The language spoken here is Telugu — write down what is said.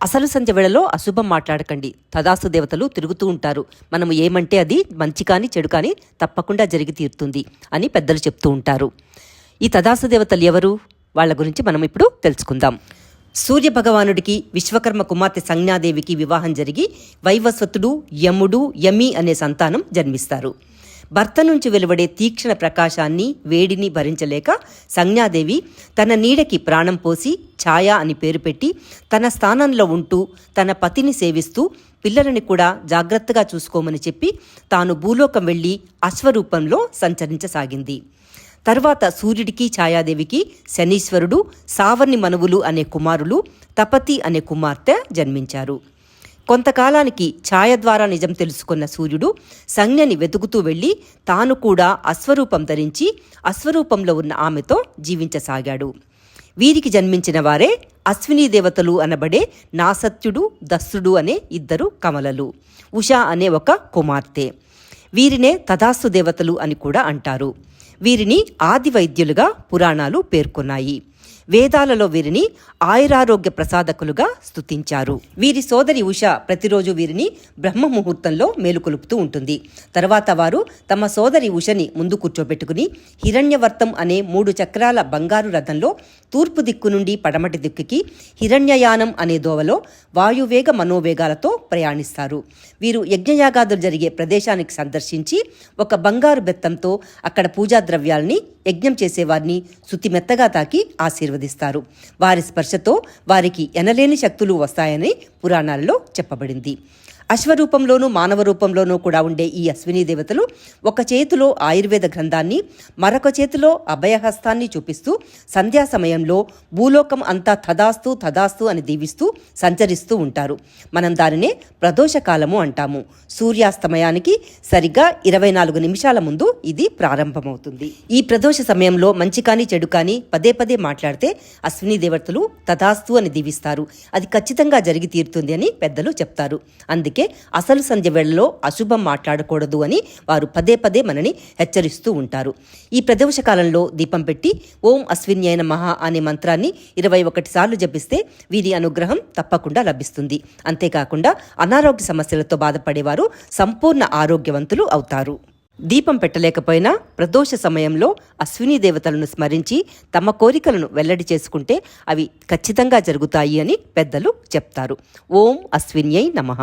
అసలు సంధ్య వేళలో అశుభం మాట్లాడకండి. తదాస్తు దేవతలు తిరుగుతూ ఉంటారు. మనము ఏమంటే అది మంచి కానీ చెడు కానీ తప్పకుండా జరిగి తీరుతుంది అని పెద్దలు చెప్తూ ఉంటారు. ఈ తదాస్తు దేవతలు ఎవరు? వాళ్ళ గురించి మనం ఇప్పుడు తెలుసుకుందాం. సూర్య భగవానుడికి విశ్వకర్మ కుమార్తె సంజ్ఞాదేవికి వివాహం జరిగి వైవస్వతుడు, యముడు, యమి అనే సంతానం జన్మిస్తారు. భర్త నుంచి వెలువడే తీక్షణ ప్రకాశాన్ని, వేడిని భరించలేక సంజ్ఞాదేవి తన నీడకి ప్రాణం పోసి ఛాయ అని పేరు పెట్టి తన స్థానంలో ఉంటూ తన పతిని సేవిస్తూ పిల్లలని కూడా జాగ్రత్తగా చూసుకోమని చెప్పి తాను భూలోకం వెళ్ళి అశ్వరూపంలో సంచరించసాగింది. తర్వాత సూర్యుడికి ఛాయాదేవికి శనీశ్వరుడు, సావర్ణి మనువులు అనే కుమారులు, తపతి అనే కుమార్తె జన్మించారు. కొంతకాలానికి ఛాయ ద్వారా నిజం తెలుసుకున్న సూర్యుడు సంజ్ఞని వెతుకుతూ వెళ్ళి తాను కూడా అశ్వరూపం ధరించి అశ్వరూపంలో ఉన్న ఆమెతో జీవించసాగాడు. వీరికి జన్మించిన వారే అశ్వినీ దేవతలు అనబడే నాసత్యుడు, దస్రుడు అనే ఇద్దరు కమలలు, ఉషా అనే ఒక కుమార్తె. వీరినే తదాస్తు దేవతలు అని కూడా అంటారు. వీరిని ఆది వైద్యులుగా పురాణాలు పేర్కొన్నాయి. వేదాలలో వీరిని ఆయురారోగ్య ప్రసాదకులుగా స్తుతించారు. వీరి సోదరి ఉష ప్రతిరోజు వీరిని బ్రహ్మ ముహూర్తంలో మేలుకొలుపుతూ ఉంటుంది. తర్వాత వారు తమ సోదరి ఉషని ముందు కూర్చోబెట్టుకుని హిరణ్యవర్తం అనే 3 చక్రాల బంగారు రథంలో తూర్పు దిక్కు నుండి పడమటి దిక్కుకి హిరణ్యయానం అనే దోవలో వాయువేగ మనోవేగాలతో ప్రయాణిస్తారు. వీరు యజ్ఞయాగాదులు జరిగే ప్రదేశానికి సందర్శించి ఒక బంగారు బెత్తంతో అక్కడ పూజా ద్రవ్యాల్ని యజ్ఞం చేసేవారిని శుతిమెత్తగా తాకి ఆశీర్వదిస్తారు. వారి స్పర్శతో వారికి ఎనలేని శక్తులు వస్తాయని పురాణాలలో చెప్పబడింది. అశ్వరూపంలోనూ మానవ రూపంలోనూ కూడా ఉండే ఈ అశ్వినీ దేవతలు ఒక చేతిలో ఆయుర్వేద గ్రంథాన్ని, మరొక చేతిలో అభయహస్తాన్ని చూపిస్తూ సంధ్యా సమయంలో భూలోకం అంతా తదాస్తు తదాస్తు అని దీవిస్తూ సంచరిస్తూ ఉంటారు. మనం దానినే ప్రదోషకాలము అంటాము. సూర్యాస్తమయానికి సరిగ్గా 24 నిమిషాల ముందు ఇది ప్రారంభమవుతుంది. ఈ ప్రదోష సమయంలో మంచి కానీ చెడు కానీ పదే పదే మాట్లాడితే అశ్వినీ దేవతలు తదాస్తు అని దీవిస్తారు. అది ఖచ్చితంగా జరిగి తీరుతుంది అని పెద్దలు చెప్తారు. అందుకే అసలు సంధ్య వేళలో అశుభం మాట్లాడకూడదు అని వారు పదే పదే మనని హెచ్చరిస్తూ ఉంటారు. ఈ ప్రదోష కాలంలో దీపం పెట్టి ఓం అశ్విన్యై నమః అనే మంత్రాన్ని 21 సార్లు జపిస్తే వీరి అనుగ్రహం తప్పకుండా లభిస్తుంది. అంతేకాకుండా అనారోగ్య సమస్యలతో బాధపడేవారు సంపూర్ణ ఆరోగ్యవంతులు అవుతారు. దీపం పెట్టలేకపోయినా ప్రదోష సమయంలో అశ్వినీ దేవతలను స్మరించి తమ కోరికలను వెల్లడి చేసుకుంటే అవి ఖచ్చితంగా జరుగుతాయి అని పెద్దలు చెప్తారు. ఓం అశ్విన్యై నమః.